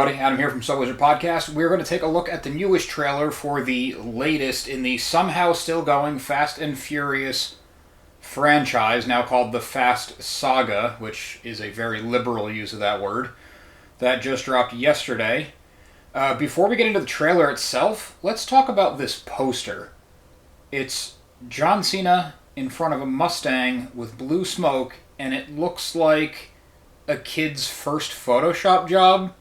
everybody. Adam here from So Wizard Podcast. We're going to take a look at the newest trailer for the latest in the somehow still going Fast and Furious franchise, now called the Fast Saga, which is a very liberal use of that word. That just dropped yesterday. Before we get into the trailer itself, let's talk about this poster. It's John Cena in front of a Mustang with blue smoke, and it looks like a kid's first Photoshop job.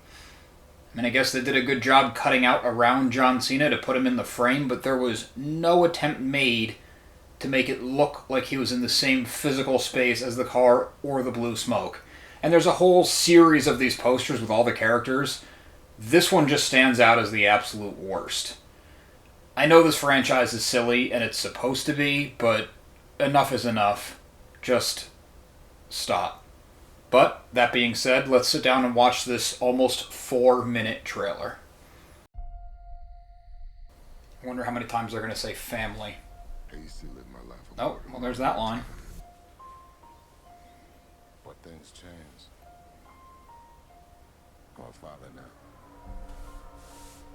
I mean, I guess they did a good job cutting out around John Cena to put him in the frame, but there was no attempt made to make it look like he was in the same physical space as the car or the blue smoke. And there's a whole series of these posters with all the characters. This one just stands out as the absolute worst. I know this franchise is silly, and it's supposed to be, but enough is enough. Just stop. But, that being said, let's sit down and watch this almost 4-minute trailer. I wonder how many times they're going to say family. I used to live my life. Oh, well, there's that line. But things change. I'm a father now.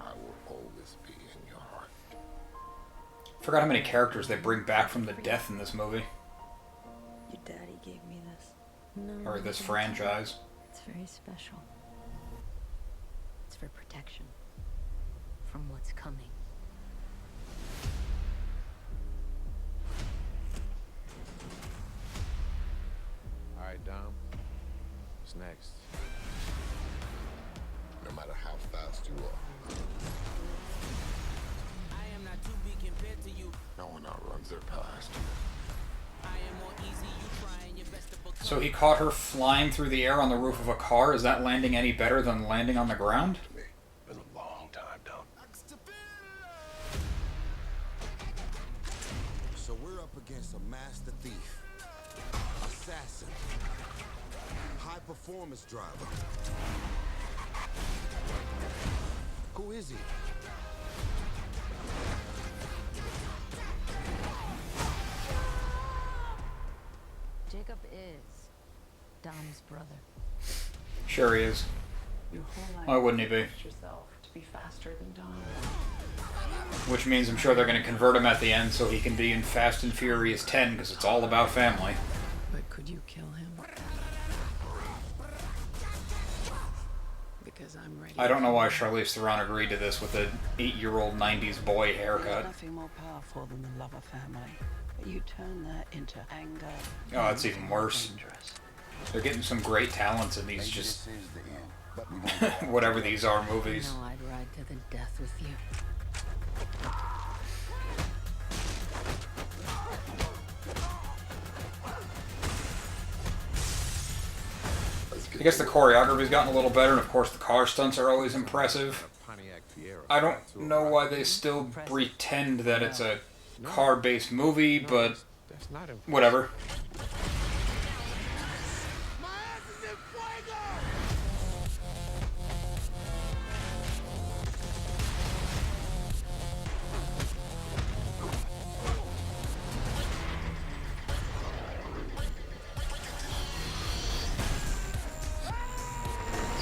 I will always be in your heart. Forgot how many characters they bring back from the death in this movie. Your daddy gave me this. Or this franchise. It's very special. It's for protection from what's coming. All right, Dom. What's next? No matter how fast you are, I am not too big compared to you. no one outruns their past. I am more easy, you trying your best to become. So he caught her flying through the air on the roof of a car. Is that landing any better than landing on the ground? Me. Been a long time, Dom. So we're up against a master thief, assassin, high performance driver. Who is he? Jacob is Dom's brother. Sure he is. Your whole life Why wouldn't he be? pushed yourself to be faster than Dom. Which means I'm sure they're going to convert him at the end so he can be in Fast and Furious 10, because it's all about family. But could you kill him? Because I'm ready. I don't know why Charlize Theron agreed to this with an 8-year-old 90s boy There's haircut. nothing more powerful than the love of family. But you turn that into anger. Oh, that's even worse. Dangerous. They're getting some great talents in these Maybe just this is the end, but we won't go whatever these are You movies. know I'd ride to the death with you. I guess the choreography's gotten a little better, and of course the car stunts are always impressive. Pontiac Fiero. I don't know why they still pretend that it's a car-based movie, but That's not impressive. whatever.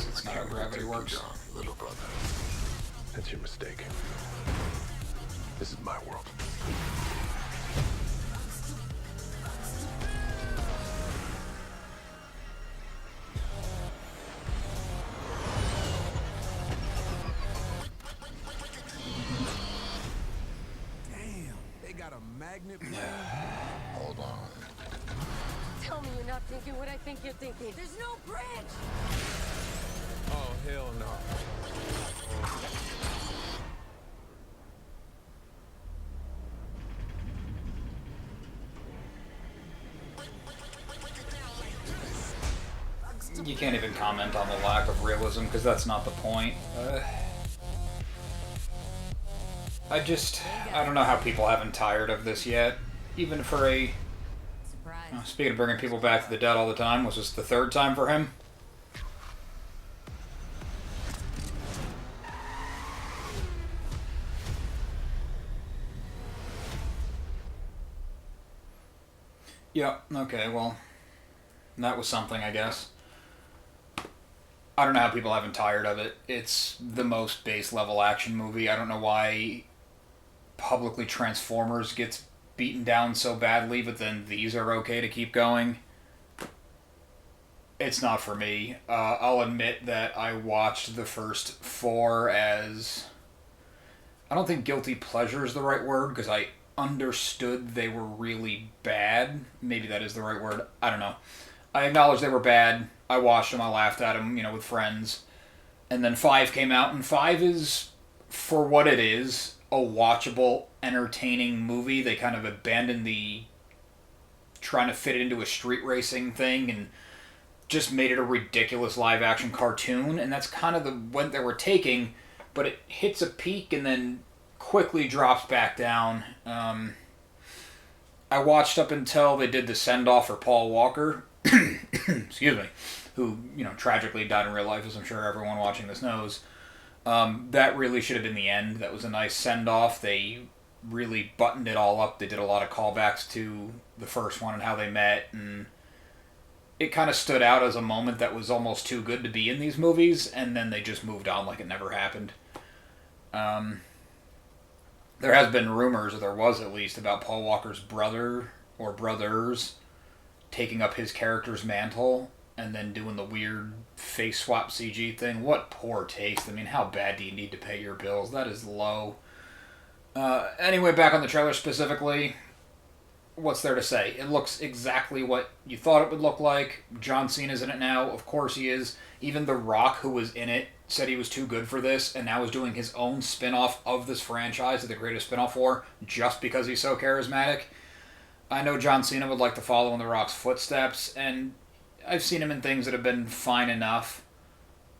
It's not how gravity works. John, little brother. That's your mistake. This is my world. Damn, they got a magnet. Hold on. Tell me you're not thinking what I think you're thinking. There's no bridge! Oh, hell no. You can't even comment on the lack of realism, because that's not the point. I don't know how people haven't tired of this yet. Even for a... Surprise. Speaking of bringing people back to the dead all the time, was this the third time for him? Yeah, okay, well, that was something, I guess. I don't know how people haven't tired of it. It's the most base level action movie. I don't know why publicly Transformers gets beaten down so badly, but then these are okay to keep going. It's not for me. I'll admit that I watched the first 4 as... I don't think guilty pleasure is the right word, because I understood they were really bad. Maybe that is the right word. I don't know. I acknowledge they were bad. I watched them. I laughed at them, with friends. And then 5 came out, and 5 is, for what it is, a watchable, entertaining movie. They kind of abandoned the trying to fit it into a street racing thing and just made it a ridiculous live-action cartoon. And that's kind of the went they were taking, but it hits a peak and then quickly drops back down. I watched up until they did the send-off for Paul Walker, excuse me, who, tragically died in real life, as I'm sure everyone watching this knows. That really should have been the end. That was a nice send-off. They really buttoned it all up. They did a lot of callbacks to the first one and how they met, and it kind of stood out as a moment that was almost too good to be in these movies, and then they just moved on like it never happened. There has been rumors, or there was at least, about Paul Walker's brother or brothers taking up his character's mantle and then doing the weird face swap CG thing. What poor taste. I mean, how bad do you need to pay your bills? That is low. Anyway, back on the trailer specifically, what's there to say? It looks exactly what you thought it would look like. John Cena's in it now. Of course he is. Even The Rock, who was in it, said he was too good for this, and now is doing his own spin-off of this franchise that the greatest spin-off for, just because he's so charismatic. I know John Cena would like to follow in The Rock's footsteps, and I've seen him in things that have been fine enough.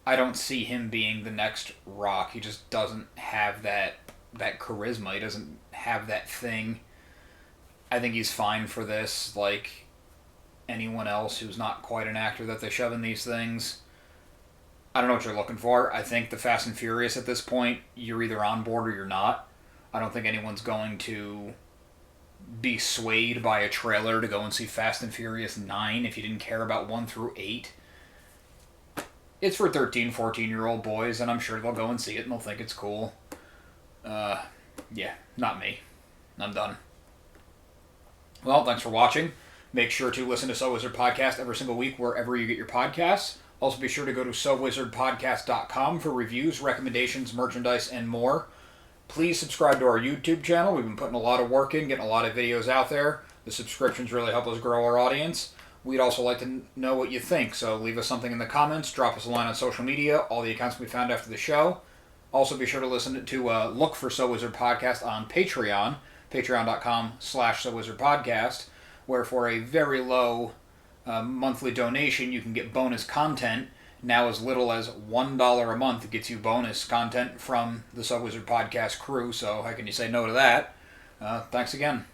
I don't see him being the next Rock. He just doesn't have that charisma. He doesn't have that thing. I think he's fine for this, like anyone else who's not quite an actor that they shove in these things. I don't know what you're looking for. I think the Fast and Furious at this point, you're either on board or you're not. I don't think anyone's going to be swayed by a trailer to go and see Fast and Furious 9 if you didn't care about 1 through 8. It's for 13, 14-year-old boys, and I'm sure they'll go and see it and they'll think it's cool. Yeah, not me. I'm done. Well, thanks for watching. Make sure to listen to So Wizard Podcast every single week wherever you get your podcasts. Also be sure to go to SoWizardPodcast.com for reviews, recommendations, merchandise, and more. Please subscribe to our YouTube channel. We've been putting a lot of work in, getting a lot of videos out there. The subscriptions really help us grow our audience. We'd also like to know what you think, so leave us something in the comments, drop us a line on social media. All the accounts can be found after the show. Also be sure to listen to look for So Wizard Podcast on Patreon, patreon.com/SoWizardPodcast, where for a very low monthly donation you can get bonus content. Now as little as $1 a month gets you bonus content from the So Wizard Podcast crew, so how can you say no to that? Thanks again.